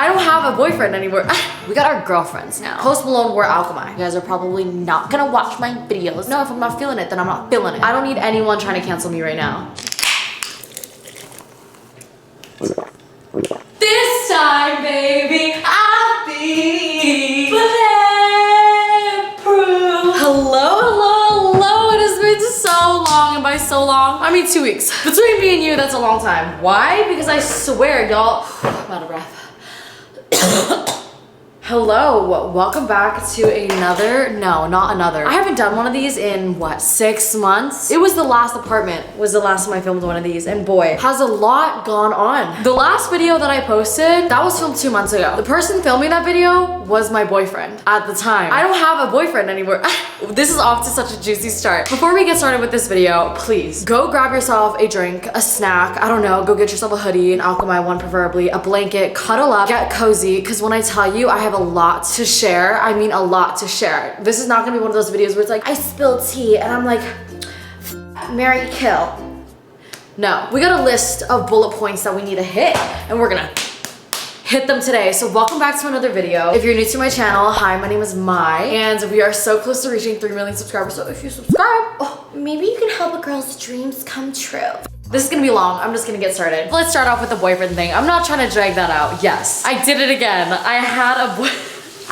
I don't have a boyfriend anymore. We got our girlfriends now. Post Malone wore Alchemy. You guys are probably not gonna watch my videos. No, if I'm not feeling it, then I'm not feeling it. I don't need anyone trying to cancel me right now. This time, baby, I'll be bulletproof. Hello. It has been so long, and by so long, I mean 2 weeks. Between me and you, that's a long time. Why? Because I swear, y'all, I'm out of breath. Hello, welcome back to another, no, not another. I haven't done one of these in what, 6 months? It was the last apartment was the last time I filmed one of these, and boy, has a lot gone on. The last video that I posted, that was filmed 2 months ago. The person filming that video was my boyfriend at the time. I don't have a boyfriend anymore. This is off to such a juicy start. Before we get started with this video, please go grab yourself a drink, a snack, I don't know, go get yourself a hoodie, an Alchemy one preferably, a blanket, cuddle up, get cozy, because when I tell you I have a lot to share, I mean a lot to share. This is not gonna be one of those videos where it's like, I spilled tea and I'm like, marry, kill. No, we got a list of bullet points that we need to hit, and we're gonna hit them today. So welcome back to another video. If you're new to my channel, hi, my name is Mai, and we are so close to reaching 3 million subscribers. So if you subscribe, oh, maybe you can help a girl's dreams come true. This is gonna be long. I'm just gonna get started. Let's start off with the boyfriend thing. I'm not trying to drag that out. Yes, I did it again. I had a boy.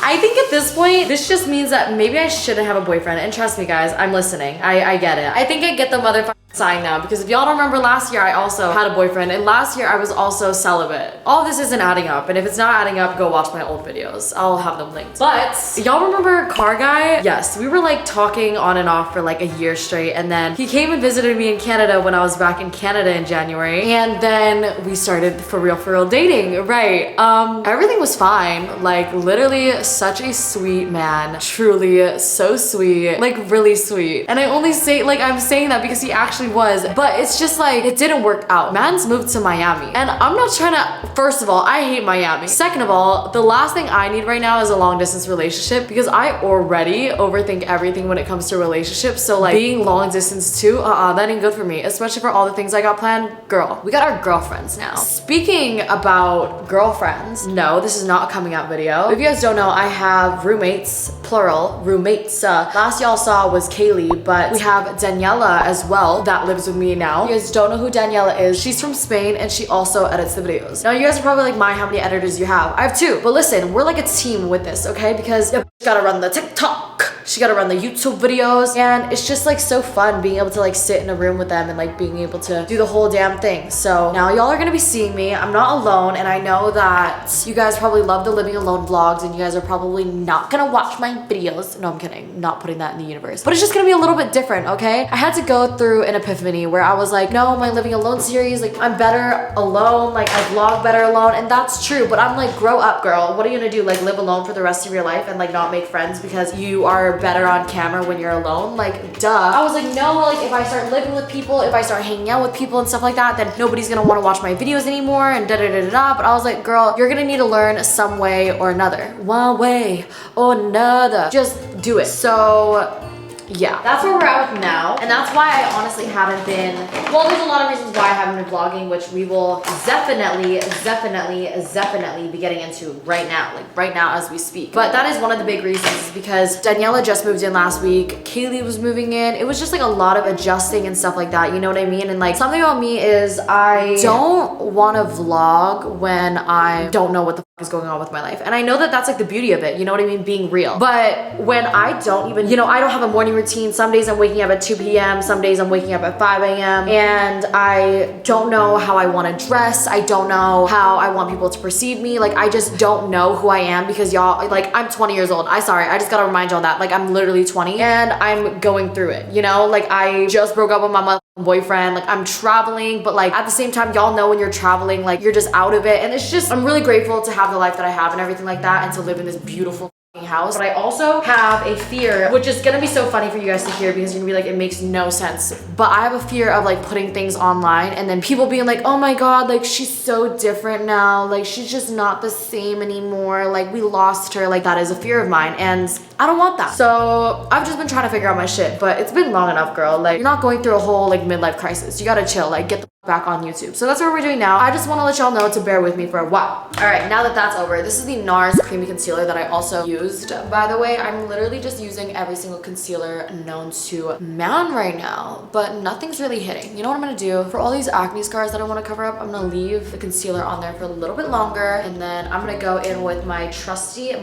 I think at this point, this just means that maybe I shouldn't have a boyfriend. And trust me, guys, I'm listening. I get it. I think I get the motherfucking sign now, because if y'all don't remember, last year I also had a boyfriend, and last year I was also celibate. All this isn't adding up, and if it's not adding up, go watch my old videos. I'll have them linked. But y'all remember Car Guy? Yes, we were like talking on and off for like a year straight, and then he came and visited me in Canada when I was back in Canada in January, and then we started for real dating, right? Everything was fine, like literally such a sweet man, truly so sweet, like really sweet. And I only say, like, I'm saying that because he actually was, but it's just like, it didn't work out. Man's moved to Miami, and I'm not trying to, first of all, I hate Miami. Second of all, the last thing I need right now is a long distance relationship, because I already overthink everything when it comes to relationships. So like being long distance too, that ain't good for me, especially for all the things I got planned. Girl, we got our girlfriends now. Speaking about girlfriends, no, this is not a coming out video. If you guys don't know, I have roommates, plural, roommates. Last y'all saw was Kaylee, but we have Daniela as well that lives with me now. You guys don't know who Daniela is. She's from Spain, and she also edits the videos. Now you guys are probably like, Mai, how many editors you have? I have 2, but listen, we're like a team with this, okay? Because you gotta run the TikTok, she gotta run the YouTube videos, and it's just like so fun being able to like sit in a room with them and like being able to do the whole damn thing. So now y'all are gonna be seeing me. I'm not alone, and I know that you guys probably love the living alone vlogs, and you guys are probably not gonna watch my videos. No, I'm kidding. Not putting that in the universe. But it's just gonna be a little bit different, okay? I had to go through an epiphany where I was like, no, my living alone series, like I'm better alone, like I vlog better alone, and that's true, but I'm like, grow up, girl. What are you gonna do? Like live alone for the rest of your life and like not make friends because you are better on camera when you're alone? Like, duh. I was like, no, like if I start living with people, if I start hanging out with people and stuff like that, then nobody's gonna wanna watch my videos anymore and da-da-da-da-da. But I was like, girl, you're gonna need to learn some way or another. One way or another. Just do it. So yeah, that's where we're at with now, and that's why I honestly haven't been, well, there's a lot of reasons why I haven't been vlogging, which we will definitely be getting into right now, like right now as we speak. But that is one of the big reasons, is because Daniela just moved in last week, Kaylee was moving in. It was just like a lot of adjusting and stuff like that, you know what I mean? And like something about me is I don't want to vlog when I don't know what the is going on with my life. And I know that that's like the beauty of it, you know what I mean, being real. But when I don't even, you know, I don't have a morning routine. Some days I'm waking up at 2 p.m. Some days I'm waking up at 5 a.m. And I don't know how I want to dress. I don't know how I want people to perceive me. Like I just don't know who I am, because y'all, like I'm 20 years old. I just gotta remind y'all that, like I'm literally 20 and I'm going through it, you know? Like I just broke up with my boyfriend, like I'm traveling, but like at the same time, y'all know when you're traveling, like you're just out of it. And it's just, I'm really grateful to have the life that I have and everything like that, and to live in this beautiful house. But I also have a fear, which is gonna be so funny for you guys to hear, because you're gonna be like, it makes no sense, but I have a fear of like putting things online and then people being like, oh my god, like she's so different now, like she's just not the same anymore, like we lost her. Like that is a fear of mine, and I don't want that. So I've just been trying to figure out my shit, but it's been long enough, girl. Like you're not going through a whole like midlife crisis. You gotta chill, like get the back on YouTube. So that's what we're doing now. I just want to let y'all know to bear with me for a while. All right, now that that's over, this is the NARS Creamy Concealer that I also used. By the way, I'm literally just using every single concealer known to man right now, but nothing's really hitting. You know what I'm gonna do? For all these acne scars that I want to cover up, I'm gonna leave the concealer on there for a little bit longer, and then I'm gonna go in with my trusty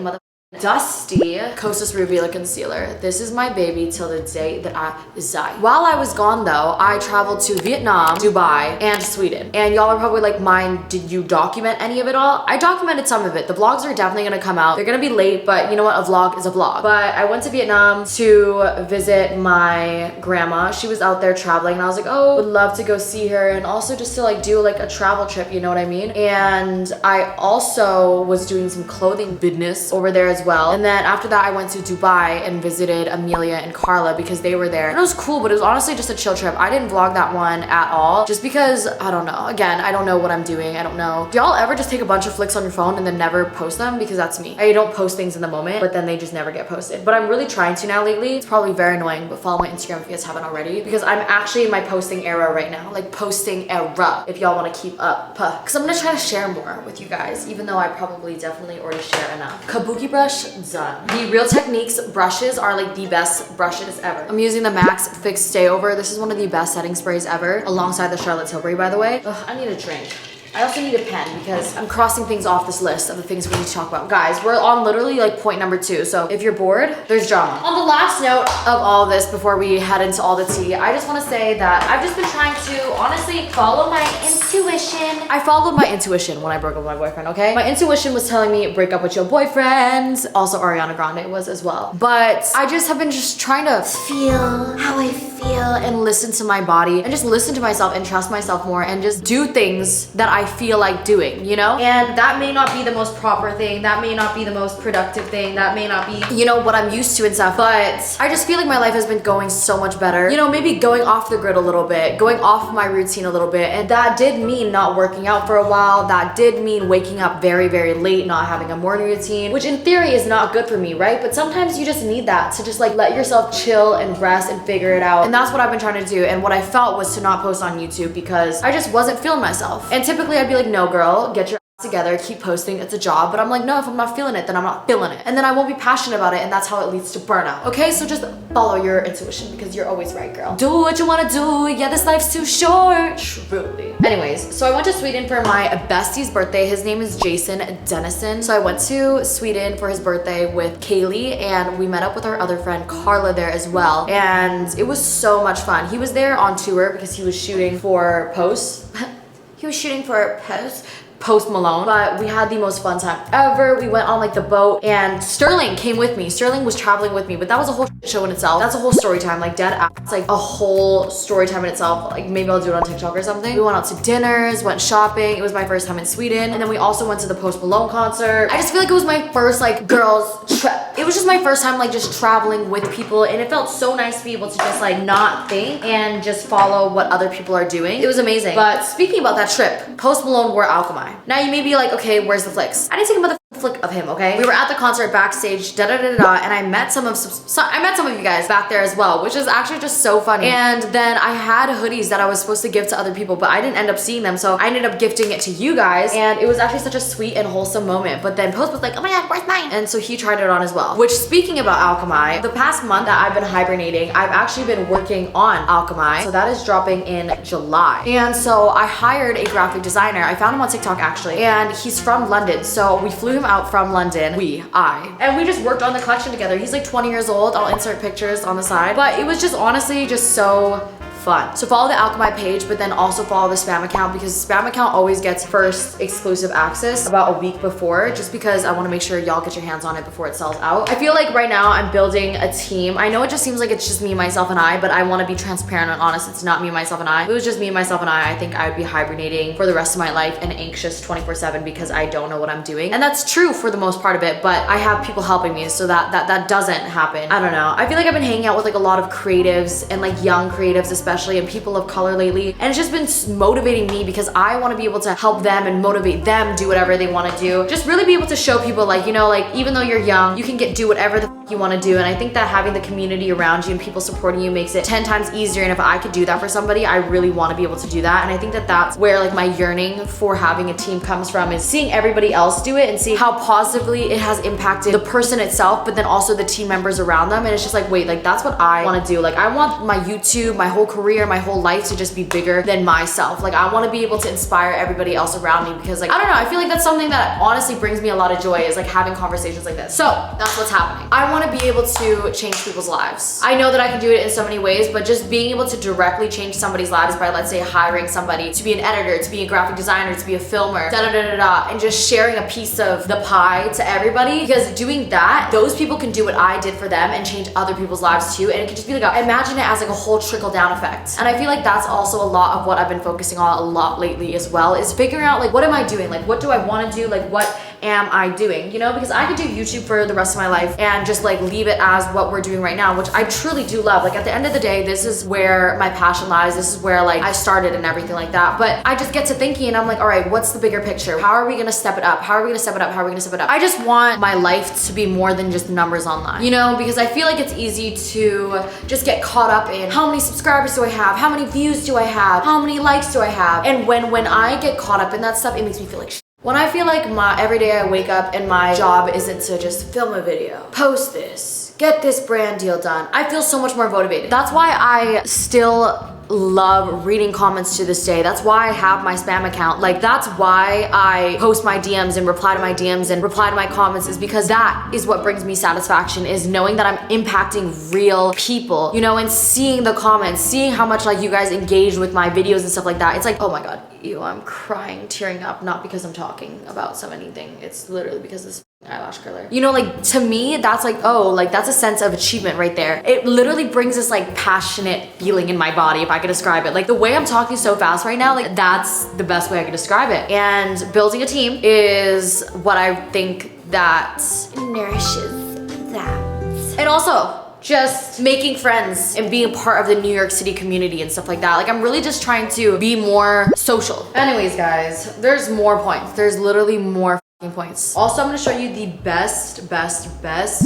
dusty Kosas Revealer concealer. This is my baby till the day that I die. While I was gone though, I traveled to Vietnam, Dubai, and Sweden. And y'all are probably like, mine, did you document any of it all? I documented some of it. The vlogs are definitely gonna come out. They're gonna be late, but you know what? A vlog is a vlog. But I went to Vietnam to visit my grandma. She was out there traveling and I was like, oh, would love to go see her, and also just to like do like a travel trip, you know what I mean? And I also was doing some clothing business over there as well. And then after that, I went to Dubai and visited Amelia and Carla because they were there. And it was cool, but it was honestly just a chill trip. I didn't vlog that one at all just because, I don't know. Again, I don't know what I'm doing. I don't know. Do y'all ever just take a bunch of flicks on your phone and then never post them? Because that's me. I don't post things in the moment, but then they just never get posted. But I'm really trying to now lately. It's probably very annoying, but follow my Instagram if you guys haven't already, because I'm actually in my posting era right now. Like posting era, if y'all want to keep up. Because I'm gonna try to share more with you guys, even though I probably definitely already share enough. Kabuki brush, done. The Real Techniques brushes are like the best brushes ever. I'm using the Max Fix Stay Over. This is one of the best setting sprays ever, alongside the Charlotte Tilbury, by the way. Ugh, I need a drink. I also need a pen because I'm crossing things off this list of the things we need to talk about. Guys, we're on literally like point number 2. So if you're bored, there's drama. On the last note of all of this, before we head into all the tea, I just want to say that I've just been trying to honestly follow my intuition. I followed my intuition when I broke up with my boyfriend, okay? My intuition was telling me break up with your boyfriend. Also Ariana Grande was as well. But I just have been just trying to feel how I feel and listen to my body and just listen to myself and trust myself more and just do things that I feel like doing, you know? And that may not be the most proper thing, that may not be the most productive thing, that may not be, you know, what I'm used to and stuff, but I just feel like my life has been going so much better. You know, maybe going off the grid a little bit, going off my routine a little bit, and that did mean not working out for a while. That did mean waking up very, very late, not having a morning routine, which in theory is not good for me, right? But sometimes you just need that to just like let yourself chill and rest and figure it out. And that's what I've been trying to do. And what I felt was to not post on YouTube because I just wasn't feeling myself. And typically I'd be like, no girl, get your together, keep posting, it's a job. But I'm like, no, if I'm not feeling it, then I'm not feeling it, and then I won't be passionate about it, and that's how it leads to burnout. Okay, so just follow your intuition because you're always right, girl. Do what you want to do. Yeah, this life's too short. Truly. Anyways, so I went to Sweden for my bestie's birthday. His name is Jason Dennison. So I went to Sweden for his birthday with Kaylee, and we met up with our other friend Carla there as well, and it was so much fun. He was there on tour because he was shooting for Post. He was shooting for Post Malone, but we had the most fun time ever. We went on like the boat, and Sterling came with me. Sterling was traveling with me, but that was a whole show in itself. That's a whole story time, like dead ass, it's like a whole story time in itself. Like maybe I'll do it on TikTok or something. We went out to dinners, went shopping. It was my first time in Sweden, and then we also went to the Post Malone concert. I just feel like it was my first like girls trip. It was just my first time like just traveling with people, and it felt so nice to be able to just like not think and just follow what other people are doing. It was amazing. But speaking about that trip, Post Malone wore Alchemy. Now you may be like, okay, where's the flicks? I didn't take a mother flick of him, okay? We were at the concert backstage, and I met some of you guys back there as well, which is actually just so funny. And then I had hoodies that I was supposed to give to other people, but I didn't end up seeing them, so I ended up gifting it to you guys, and it was actually such a sweet and wholesome moment. But then Post was like, oh my god, where's mine? And so he tried it on as well. Which, speaking about Alchemy, the past month that I've been hibernating, I've actually been working on Alchemy, so that is dropping in July. And so I hired a graphic designer. I found him on TikTok actually, and he's from London, so we flew him out from London. And we just worked on the collection together. He's like 20 years old. I'll insert pictures on the side, but it was just honestly just so fun. So follow the Alchemy page, but then also follow the spam account, because spam account always gets first exclusive access about a week before, just because I want to make sure y'all get your hands on it before it sells out. I feel like right now I'm building a team. I know it just seems like it's just me, myself, and I, but I want to be transparent and honest. It's not me, myself, and I. If it was just me, myself, and I think I would be hibernating for the rest of my life and anxious 24/7 because I don't know what I'm doing. And that's true for the most part of it, but I have people helping me, so that doesn't happen. I don't know. I feel like I've been hanging out with like a lot of creatives and like young creatives especially, and people of color lately, and it's just been motivating me because I want to be able to help them and motivate them do whatever they want to do. Just really be able to show people like, you know, like even though you're young, you can do whatever the you want to do. And I think that having the community around you and people supporting you makes it 10 times easier. And if I could do that for somebody, I really want to be able to do that. And I think that that's where like my yearning for having a team comes from, is seeing everybody else do it and see how positively it has impacted the person itself, but then also the team members around them. And it's just like, wait, like that's what I want to do. Like I want my YouTube, my whole career, my whole life to just be bigger than myself. Like I want to be able to inspire everybody else around me, because like, I don't know, I feel like that's something that honestly brings me a lot of joy, is like having conversations like this. So that's what's happening. I want to be able to change people's lives. I know that I can do it in so many ways, but just being able to directly change somebody's lives by, let's say, hiring somebody to be an editor, to be a graphic designer, to be a filmer, and just sharing a piece of the pie to everybody. Because doing that, those people can do what I did for them and change other people's lives too. And it can just be like, imagine it as like a whole trickle down effect. And I feel like that's also a lot of what I've been focusing on a lot lately as well, is figuring out like, what am I doing? Like, what do I want to do? Like, what am I doing? You know, because I could do YouTube for the rest of my life and just like leave it as what we're doing right now, which I truly do love. Like at the end of the day, this is where my passion lies. This is where like I started and everything like that. But I just get to thinking and I'm like, all right, what's the bigger picture? How are we gonna step it up? How are we gonna step it up? How are we gonna step it up? I just want my life to be more than just numbers online, you know, because I feel like it's easy to just get caught up in how many subscribers do I have? How many views do I have? How many likes do I have? And when I get caught up in that stuff, it makes me feel like shit. When I feel like every day I wake up and my job isn't to just film a video, post this, get this brand deal done, I feel so much more motivated. That's why I still love reading comments to this day. That's why I have my spam account. Like that's why I post my DMs and reply to my DMs and reply to my comments, is because that is what brings me satisfaction, is knowing that I'm impacting real people, you know, and seeing the comments, seeing how much like you guys engage with my videos and stuff like that. It's like, oh my God, I'm crying, tearing up, not because I'm talking about anything. It's literally because this eyelash curler. You know, like to me, that's like, oh, like that's a sense of achievement right there. It literally brings this like passionate feeling in my body, if I could describe it. Like the way I'm talking so fast right now, like that's the best way I could describe it. And building a team is what I think that nourishes that. And also, just making friends and being a part of the New York City community and stuff like that. Like I'm really just trying to be more social. Anyways, guys, there's more points. There's literally more points. Also, I'm gonna show you the best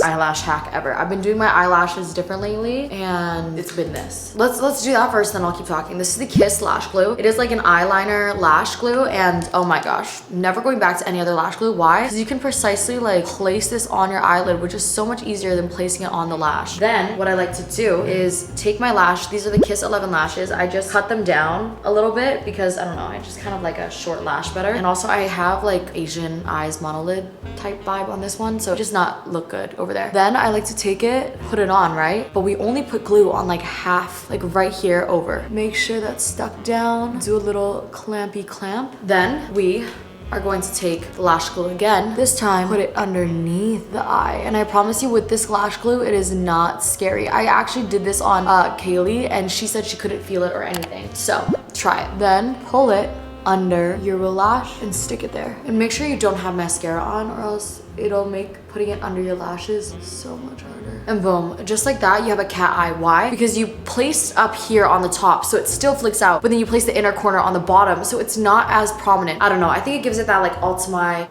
eyelash hack ever. I've been doing my eyelashes different lately and it's been this. Let's do that first, then I'll keep talking. This is the Kiss lash glue. It is like an eyeliner lash glue, and oh my gosh, never going back to any other lash glue. Why? Because you can precisely like place this on your eyelid, which is so much easier than placing it on the lash. Then what I like to do is take my lash. These are the Kiss 11 lashes. I just cut them down a little bit because I don't know, I just kind of like a short lash better. And also I have like Asian eyes monolid type vibe on this one, so it does not look good over there. Then I like to take it, put it on, right? But we only put glue on like half, like right here over. Make sure that's stuck down. Do a little clampy clamp. Then we are going to take the lash glue again. This time, put it underneath the eye. And I promise you, with this lash glue, it is not scary. I actually did this on Kaylee, and she said she couldn't feel it or anything. So try it. Then pull it under your lash and stick it there. And make sure you don't have mascara on, or else it'll make putting it under your lashes so much harder. And boom, just like that, you have a cat eye. Why? Because you placed up here on the top, so it still flicks out, but then you place the inner corner on the bottom, so it's not as prominent. I don't know, I think it gives it that like ultimate,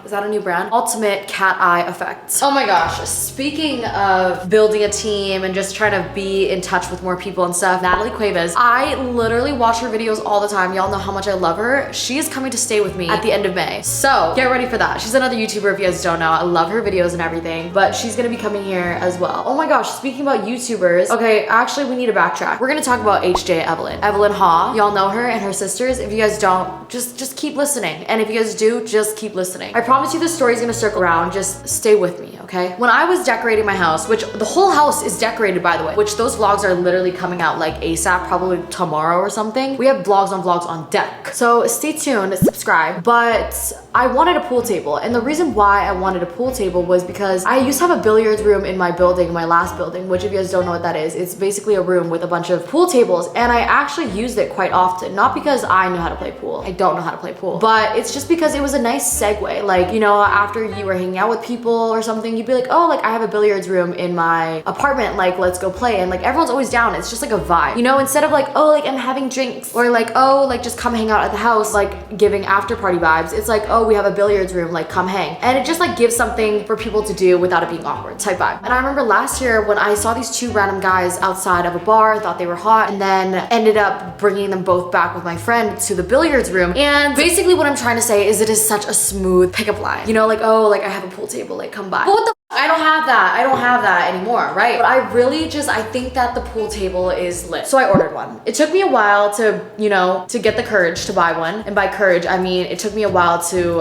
is that a new brand? Ultimate cat eye effect. Oh my gosh, speaking of building a team and just trying to be in touch with more people and stuff, Natalie Cuevas, I literally watch her videos all the time. Y'all know how much I love her. She is coming to stay with me at the end of May, so get ready for that. She's another YouTuber if you guys don't know. I love her videos and everything, but she's gonna be coming here as well. Oh my gosh, speaking about YouTubers, okay, actually we need to backtrack. We're gonna talk about HJ Evelyn Ha. Y'all know her and her sisters. If you guys don't, just keep listening. And if you guys do, just keep listening. I promise you this story is gonna circle around. Just stay with me, okay? When I was decorating my house, which the whole house is decorated, by the way, which those vlogs are literally coming out like ASAP, probably tomorrow or something. We have vlogs on deck. So stay tuned, subscribe. But I wanted a pool table, and the reason why I wanted a pool table was because I used to have a billiards room in my building, my last building, which if you guys don't know what that is, it's basically a room with a bunch of pool tables, and I actually used it quite often. Not because I know how to play pool, I don't know how to play pool, but it's just because it was a nice segue. Like, you know, after you were hanging out with people or something, you'd be like, oh, like I have a billiards room in my apartment, like let's go play, and like everyone's always down. It's just like a vibe, you know, instead of like, oh, like I'm having drinks, or like, oh, like just come hang out at the house, like giving after party vibes. It's like, oh, oh, we have a billiards room, like come hang. And it just like gives something for people to do without it being awkward type vibe. And I remember last year when I saw these two random guys outside of a bar, thought they were hot, and then ended up bringing them both back with my friend to the billiards room. And basically what I'm trying to say is it is such a smooth pickup line. You know, like, oh, like I have a pool table, like come by. But what the I don't have that. I don't have that anymore, right? But I really just, I think that the pool table is lit. So I ordered one. It took me a while to, you know, to get the courage to buy one. And by courage, I mean, it took me a while to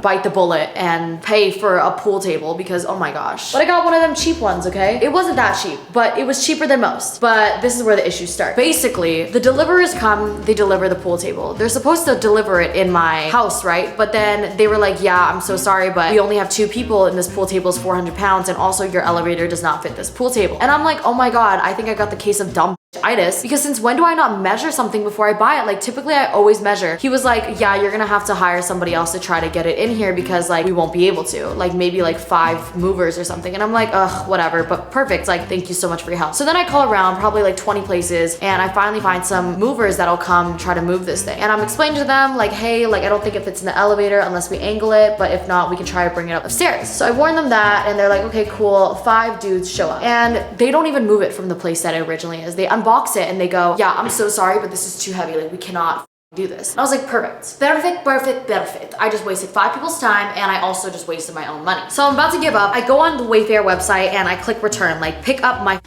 bite the bullet and pay for a pool table because, oh my gosh. But I got one of them cheap ones, okay? It wasn't that cheap, but it was cheaper than most. But this is where the issues start. Basically, the deliverers come, they deliver the pool table. They're supposed to deliver it in my house, right? But then they were like, yeah, I'm so sorry, but we only have 2 people and this pool table is 400 pounds and also your elevator does not fit this pool table. And I'm like, oh my God, I think I got the case of dumb itis because since when do I not measure something before I buy it? Like typically I always measure. He was like, yeah, you're gonna have to hire somebody else to try to get it in here because like we won't be able to, like maybe like 5 movers or something. And I'm like, ugh, whatever, but perfect. Like, thank you so much for your help. So then I call around probably like 20 places and I finally find some movers that'll come try to move this thing. And I'm explaining to them like, hey, like I don't think it fits in the elevator unless we angle it, but if not, we can try to bring it up upstairs. So I warn them that and they're like, okay, cool. 5 dudes show up and they don't even move it from the place that it originally is. They unbox it and they go, yeah, I'm so sorry, but this is too heavy. Like we cannot do this. And I was like, perfect. Perfect, perfect, perfect. I just wasted 5 people's time and I also just wasted my own money. So I'm about to give up. I go on the Wayfair website and I click return, like pick up my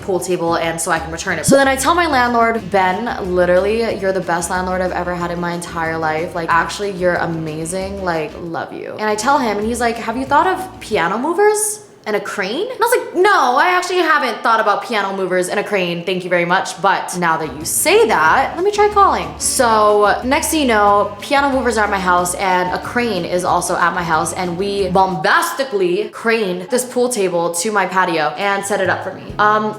pool table and so I can return it. So then I tell my landlord, Ben, literally, you're the best landlord I've ever had in my entire life. Like actually, you're amazing. Like love you. And I tell him and he's like, have you thought of piano movers? And a crane? And I was like, no, I actually haven't thought about piano movers and a crane, thank you very much. But now that you say that, let me try calling. So next thing you know, piano movers are at my house and a crane is also at my house and we bombastically craned this pool table to my patio and set it up for me.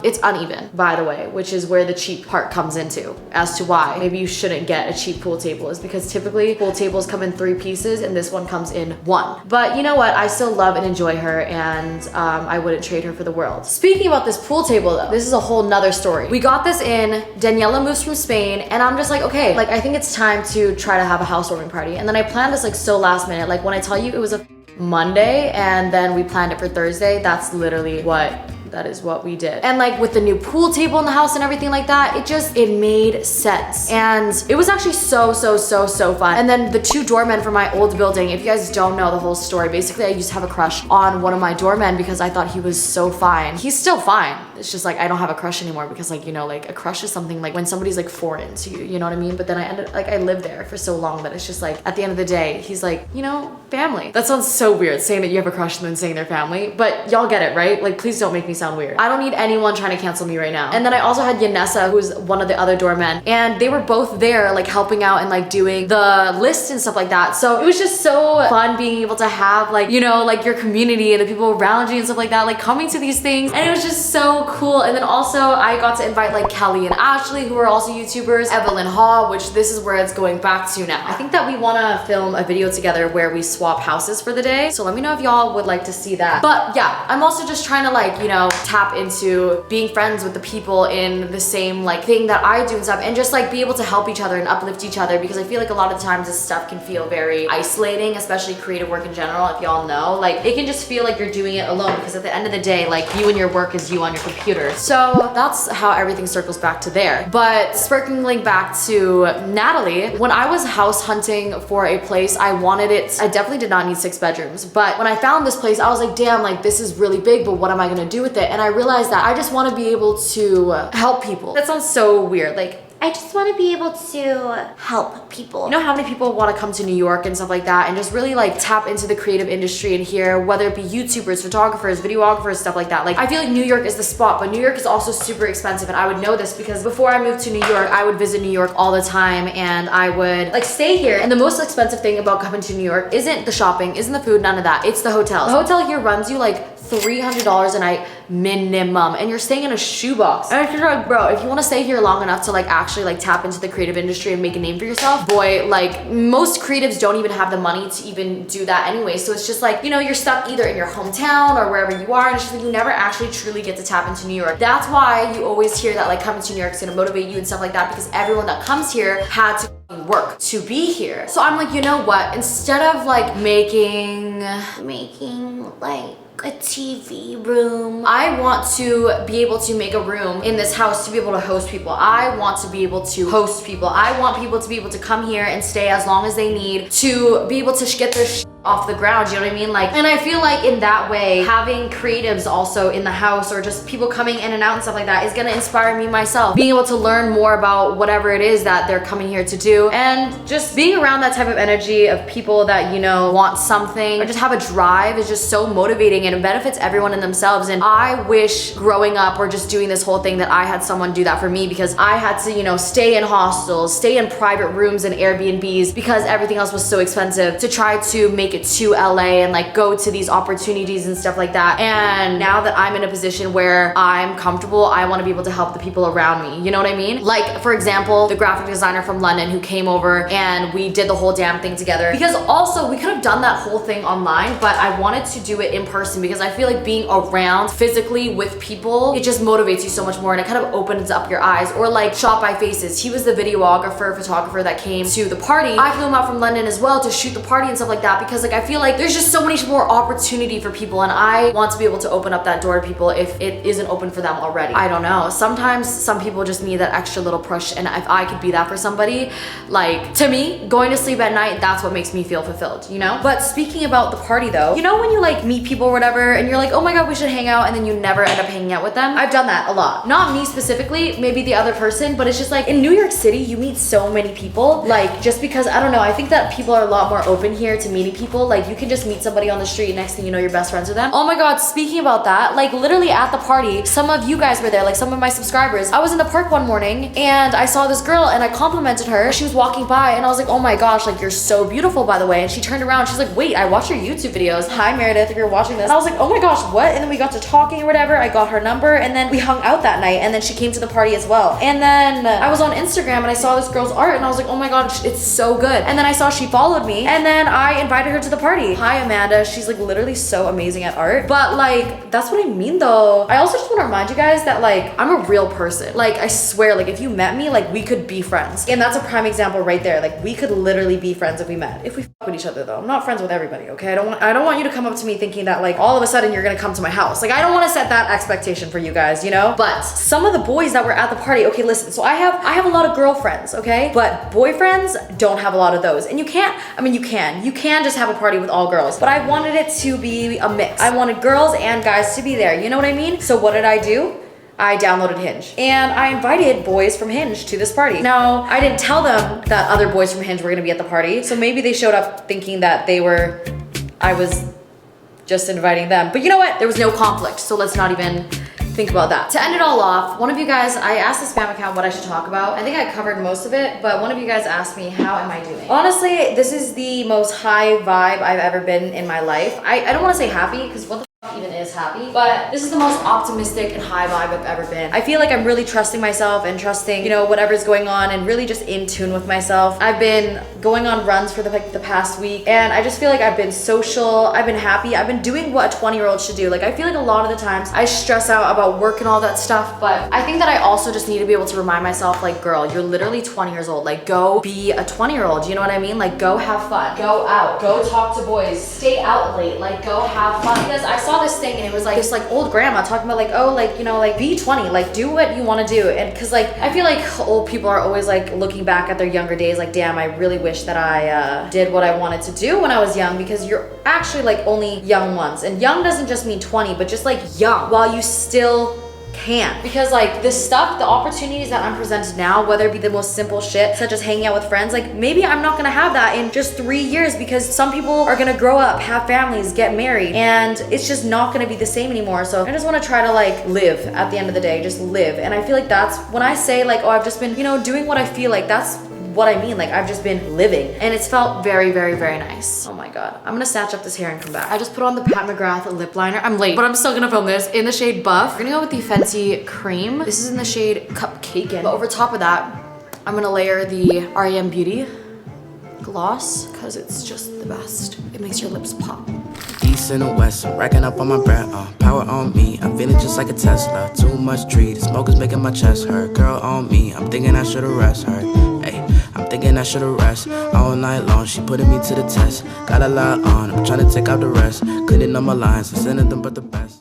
It's uneven, by the way, which is where the cheap part comes into as to why maybe you shouldn't get a cheap pool table is because typically pool tables come in 3 pieces and this one comes in 1. But you know what? I still love and enjoy her and I wouldn't trade her for the world. Speaking about this pool table though, this is a whole nother story. We got this in, Daniela moves from Spain and I'm just like, okay, like I think it's time to try to have a housewarming party. And then I planned this like so last minute. Like when I tell you it was a Monday and then we planned it for Thursday, that's literally that is what we did. And like with the new pool table in the house and everything like that, it made sense. And it was actually so fun. And then the 2 doormen from my old building, if you guys don't know the whole story, basically I used to have a crush on one of my doormen because I thought he was so fine. He's still fine. It's just like, I don't have a crush anymore because like, you know, like a crush is something like when somebody's like foreign to you, you know what I mean? But then I lived there for so long that it's just like, at the end of the day, he's like, you know, family. That sounds so weird saying that you have a crush and then saying they're family, but y'all get it, right? Like, please don't make me sound weird. I don't need anyone trying to cancel me right now. And then I also had Yanessa, who's one of the other doormen, and they were both there like helping out and like doing the lists and stuff like that. So it was just so fun being able to have like, you know, like your community and the people around you and stuff like that, like coming to these things. And it was just so cool. And then also I got to invite like Kelly and Ashley, who are also YouTubers, Evelyn Haw, which this is where it's going back to now. I think that we want to film a video together where we swap houses for the day. So let me know if y'all would like to see that. But yeah, I'm also just trying to like, you know, tap into being friends with the people in the same like thing that I do and stuff and just like be able to help each other and uplift each other because I feel like a lot of times this stuff can feel very isolating, especially creative work in general. If y'all know, like it can just feel like you're doing it alone because at the end of the day, like you and your work is you on your computer. So that's how everything circles back to there. But circling back to Natalie, when I was house hunting for a place, I definitely did not need 6 bedrooms, but when I found this place, I was like, damn, like this is really big, but what am I gonna do with it? And I realized that I just want to be able to help people. That sounds so weird. Like, I just want to be able to help people. You know how many people want to come to New York and stuff like that and just really like tap into the creative industry in here, whether it be YouTubers, photographers, videographers, stuff like that. Like I feel like New York is the spot, but New York is also super expensive and I would know this because before I moved to New York, I would visit New York all the time and I would like stay here. And the most expensive thing about coming to New York isn't the shopping, isn't the food, none of that. It's the hotel. The hotel here runs you like $300 a night minimum and you're staying in a shoebox. And if you're like, bro, if you want to stay here long enough to like actually like tap into the creative industry and make a name for yourself, boy, like most creatives don't even have the money to even do that anyway. So it's just like, you know, you're stuck either in your hometown or wherever you are and it's just like you never actually truly get to tap into New York. That's why you always hear that like coming to New York is gonna motivate you and stuff like that because everyone that comes here had to work to be here. So I'm like, you know what? Instead of like making like a TV room, I want to be able to make a room in this house to be able to host people. I want to be able to host people. I want people to be able to come here and stay as long as they need to be able to get their off the ground, you know what I mean? Like, and I feel like in that way, having creatives also in the house or just people coming in and out and stuff like that is gonna inspire me myself. Being able to learn more about whatever it is that they're coming here to do, and just being around that type of energy of people that, you know, want something or just have a drive is just so motivating, and it benefits everyone in themselves. And I wish growing up or just doing this whole thing that I had someone do that for me, because I had to, you know, stay in hostels, stay in private rooms and Airbnbs because everything else was so expensive, to try to make it to LA and like go to these opportunities and stuff like that. And now that I'm in a position where I'm comfortable, I want to be able to help the people around me, you know what I mean? Like, for example, the graphic designer from London who came over and we did the whole damn thing together, because also we could have done that whole thing online, but I wanted to do it in person because I feel like being around physically with people, it just motivates you so much more and it kind of opens up your eyes. Or like Shot by Faces, he was the videographer, photographer that came to the party. I flew him out from London as well to shoot the party and stuff like that, because like I feel like there's just so much more opportunity for people, and I want to be able to open up that door to people if it isn't open for them already. I don't know, sometimes some people just need that extra little push, and if I could be that for somebody, like, to me, going to sleep at night, that's what makes me feel fulfilled, you know? But speaking about the party though, you know when you like meet people or whatever and you're like, oh my god, we should hang out, and then you never end up hanging out with them? I've done that a lot. Not me specifically, maybe the other person, but it's just like in New York City, you meet so many people, like, just because, I don't know, I think that people are a lot more open here to meeting people. Like, you can just meet somebody on the street, next thing you know, you're best friends with them. Oh my god, speaking about that, like literally at the party, some of you guys were there, like some of my subscribers. I was in the park one morning and I saw this girl and I complimented her. She was walking by and I was like, oh my gosh, like, you're so beautiful, by the way. And she turned around, she's like, wait, I watch your YouTube videos. Hi Meredith, if you're watching this. And I was like, oh my gosh, what? And then we got to talking or whatever. I got her number and then we hung out that night, and then she came to the party as well. And then I was on Instagram and I saw this girl's art and I was like, oh my god, it's so good. And then I saw she followed me and then I invited her to the party. Hi Amanda, she's like literally so amazing at art. But like, that's what I mean though. I also just want to remind you guys that like, I'm a real person. Like, I swear, like if you met me, like we could be friends. And that's a prime example right there. Like, we could literally be friends if we met. If we fuck with each other though. I'm not friends with everybody, okay? I don't want you to come up to me thinking that like all of a sudden you're gonna come to my house. Like, I don't want to set that expectation for you guys, you know? But some of the boys that were at the party, okay, listen, so I have a lot of girlfriends, okay? But boyfriends don't have a lot of those. And you can't, I mean, you can just have a party with all girls, but I wanted it to be a mix. I wanted girls and guys to be there, you know what I mean? So what did I do? I downloaded Hinge and I invited boys from Hinge to this party. Now, I didn't tell them that other boys from Hinge were gonna be at the party, so maybe they showed up thinking that I was just inviting them. But you know what? There was no conflict, so let's not even think about that. To end it all off, one of you guys, I asked the spam account what I should talk about. I think I covered most of it, but one of you guys asked me, how am I doing? Honestly, this is the most high vibe I've ever been in my life. I don't wanna say happy, because what the even is happy, but this is the most optimistic and high vibe I've ever been. I feel like I'm really trusting myself and trusting, you know, whatever's going on, and really just in tune with myself. I've been going on runs for the past week, and I just feel like I've been social, I've been happy, I've been doing what a 20-year-old should do. Like, I feel like a lot of the times I stress out about work and all that stuff, but I think that I also just need to be able to remind myself, like, girl, you're literally 20 years old. Like, go be a 20-year-old, you know what I mean? Like, go have fun, go out, go talk to boys, stay out late, like, go have fun. Because I saw this thing and it was like this like old grandma talking about like, oh, like, you know, like be 20, like do what you want to do. And because like I feel like old people are always like looking back at their younger days like, damn, I really wish that I did what I wanted to do when I was young, because you're actually like only young once. And young doesn't just mean 20, but just like young while you still can. Because like this stuff, the opportunities that I'm presented now, whether it be the most simple shit such as hanging out with friends, like maybe I'm not gonna have that in just 3 years, because some people are gonna grow up, have families, get married, and it's just not gonna be the same anymore. So I just want to try to like live at the end of the day, just live. And I feel like that's when I say like, oh, I've just been, you know, doing what I feel like, that's what I mean. Like, I've just been living, and it's felt very, very, very nice. Oh my god, I'm gonna snatch up this hair and come back. I just put on the Pat McGrath lip liner. I'm late, but I'm still gonna film this in the shade Buff. We're gonna go with the Fenty cream. This is in the shade Cupcakin. But over top of that, I'm gonna layer the REM Beauty gloss, because it's just the best. It makes your lips pop. East and the west, racking up on my bread, power on me, I'm feeling just like a Tesla. Too much tree, the smoke is making my chest hurt. Girl on me, I'm thinking I should arrest her. Hey, I'm thinking I should've rest. All night long, she putting me to the test. Got a lot on, I'm trying to take out the rest. Cleaning up my lines, I'm sending them but the best.